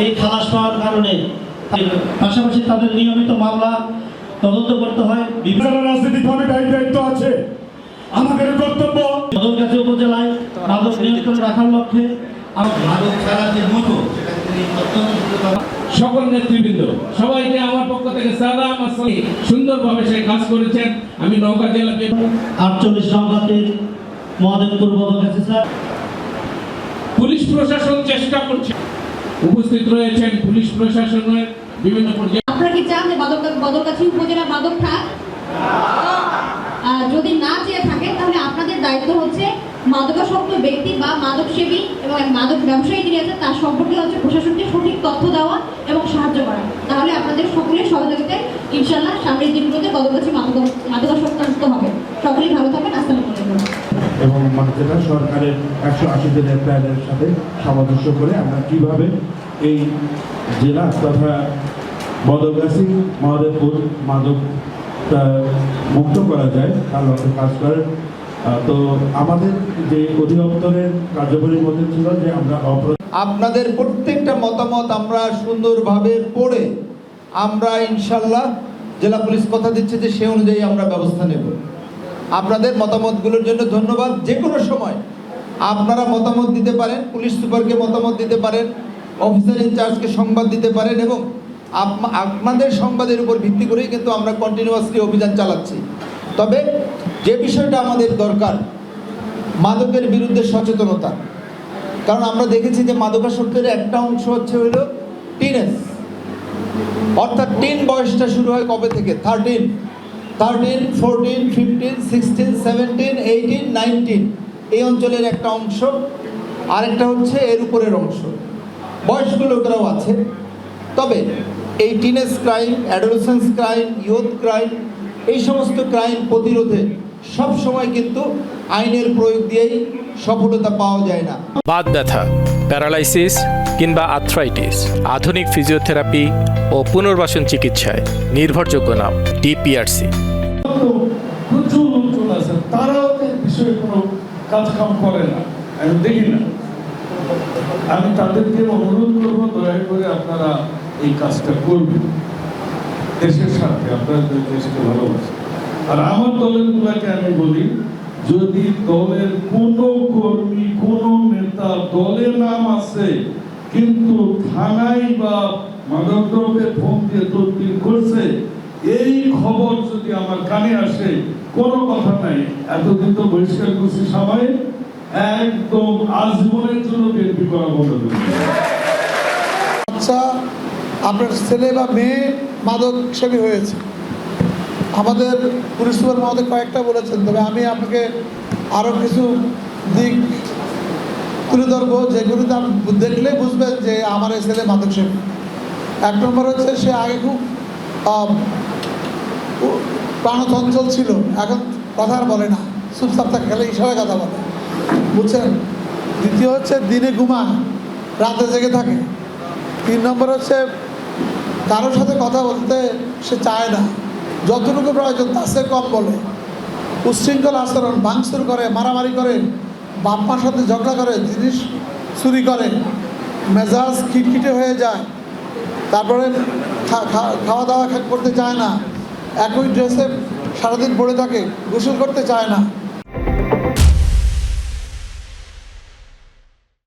এই খালাস পাওয়ার কারণে। পাশাপাশি তাদের নিয়মিত মামলা তদন্ত করতে হয়। বিভিন্ন রাজনৈতিকভাবে দায়িত্ব আছে। আমাদের কর্তব্য বদলগাছি উপজেলায় মাদক নিয়ন্ত্রণে রাখার লক্ষ্যে মাদক ছাড়া যে মতো সকল নেতৃবৃন্দ সবাইকে আমার পক্ষ থেকে সালাম আসসালাম। সুন্দরভাবে সে কাজ করেছেন। আমি নওগাঁ জেলা 48 সংঘাতের মহাদেবপুর বদলগাছি স্যার। পুলিশ প্রশাসন চেষ্টা করছে, উপস্থিত রয়েছেন পুলিশ প্রশাসনের বিভিন্ন পর্যায়ে। আপনারা কি চান যে বদলগাছি উপজেলা মাদক থাক? যদি না চেয়ে থাকে তাহলে আপনাদের দায়িত্ব হচ্ছে মাদকাসক্ত ব্যক্তি বা মাদক সেবী এবং মাদক ব্যবসায়ী যিনি আছেন তার সম্পর্কে হচ্ছে প্রশাসনকে সঠিক তথ্য দেওয়া এবং সাহায্য করা। তাহলে আপনাদের সকলের সহযোগিতায় ইনশাআল্লাহ সামনের দিনগুলোতে বদলগাছি মাদকাসক্ত মুক্ত হবে। সকলেই ভালো থাকবেন। আসসালামু আলাইকুম। এবং যেটা সরকারের 180 দিনের প্ল্যানের সাথে সামঞ্জস্য করে আমরা কিভাবে এই জেলা তথা বদলগাছি মহাদেবপুর মাদক মুক্ত করা যায় তার লক্ষ্যে কাজ করেন। তো আমাদের যে অধিদপ্তরের কার্যকরীর মধ্যে ছিল যে আমরা আপনাদের প্রত্যেকটা মতামত আমরা সুন্দরভাবে পড়ে আমরা ইনশাল্লাহ জেলা পুলিশ কথা দিচ্ছে যে সে অনুযায়ী আমরা ব্যবস্থা নেব। আপনাদের মতামতগুলোর জন্য ধন্যবাদ। যে কোনো সময় আপনারা মতামত দিতে পারেন, পুলিশ সুপারকে মতামত দিতে পারেন, অফিসার ইনচার্জকে সংবাদ দিতে পারেন এবং আপনাদের সংবাদের উপর ভিত্তি করেই কিন্তু আমরা কন্টিনিউয়াসলি অভিযান চালাচ্ছি। তবে যে বিষয়টা আমাদের দরকার মাদকের বিরুদ্ধে সচেতনতা, কারণ আমরা দেখেছি যে মাদকাসক্তের একটা অংশ হচ্ছে হলো টিনেজ, অর্থাৎ টিন বয়সটা শুরু হয় কবে থেকে? 13, 14, 15, 16, 17, 18, 19 এই অঞ্চলের একটা অংশ। আরেকটা হচ্ছে এর উপরের অংশ, বয়স্ক লোকেরাও আছে। তবে এই teenage crime, adolescence crime, youth crime, এই সমস্ত ক্রাইম প্রতিরোধে সব সময় কিন্তু আইনের প্রয়োগ দিয়েই সফলতা পাওয়া যায় না। বাত ব্যথা, প্যারালাইসিস কিংবা আর্থ্রাইটিস, আধুনিক ফিজিওথেরাপি ও পুনর্বাসন চিকিৎসায় নির্ভরযোগ্য নাম ডিপিআরসি। প্রচুর লোকজন আছে, তারাও এই বিষয়ে কোনো কাজ কাম করে না, আমি দেখি না। আমি তাদেরকে অনুরোধ করবো দয়া করে আপনারা এই কাজটা করবেন দেশের সাথে, আপনাদের দেশকে ভালোবাসে। আর আমার দলের গুলাকে আমি বলি, যদি দলের কোনো কর্মী, কোনো নেতা দলে নাম আছে কিন্তু থানায় বা মাদকদ্রব্যের ফোন দিয়ে তদবির করছে, এই খবর যদি আমার কানে আসে, কোনো কথা নাই, এতদিন তো বহিষ্কার করছি সবাই, একদম আজীবনের জন্য বিএনপি করা বন্ধ করে। আচ্ছা, আপনার ছেলে বা মেয়ে মাদক সেবী হয়েছে, আমাদের পুলিশ সুপার মহোদয় কয়েকটা বলেছেন, তবে আমি আপনাকে আরও কিছু দিক তুলে ধরবো যেগুলিতে আপনি দেখলে বুঝবেন যে আমার এই ছেলে মাদক সেবী। 1 নম্বর হচ্ছে সে আগে খুব প্রাণচঞ্চল ছিল, এখন কথা আর বলে না, চুপচাপ থাকে, খেলে ইশারায় কথা বলে, বুঝছেন। দ্বিতীয় হচ্ছে দিনে ঘুমায়, রাতে জেগে থাকে। 3 নম্বর হচ্ছে কারোর সাথে কথা বলতে সে চায় না, যতটুকু প্রয়োজন তার চেয়ে কম বলে, উচ্ছৃঙ্খল আচরণ, ভাঙচুর করে, মারামারি করে, বাপ মার সাথে ঝগড়া করে, জিনিস চুরি করে, মেজাজ খিটখিটে হয়ে যায়, তারপরে খাওয়া দাওয়া করতে চায় না, একই ড্রেসে সারাদিন পড়ে থাকে, গোসল করতে চায় না।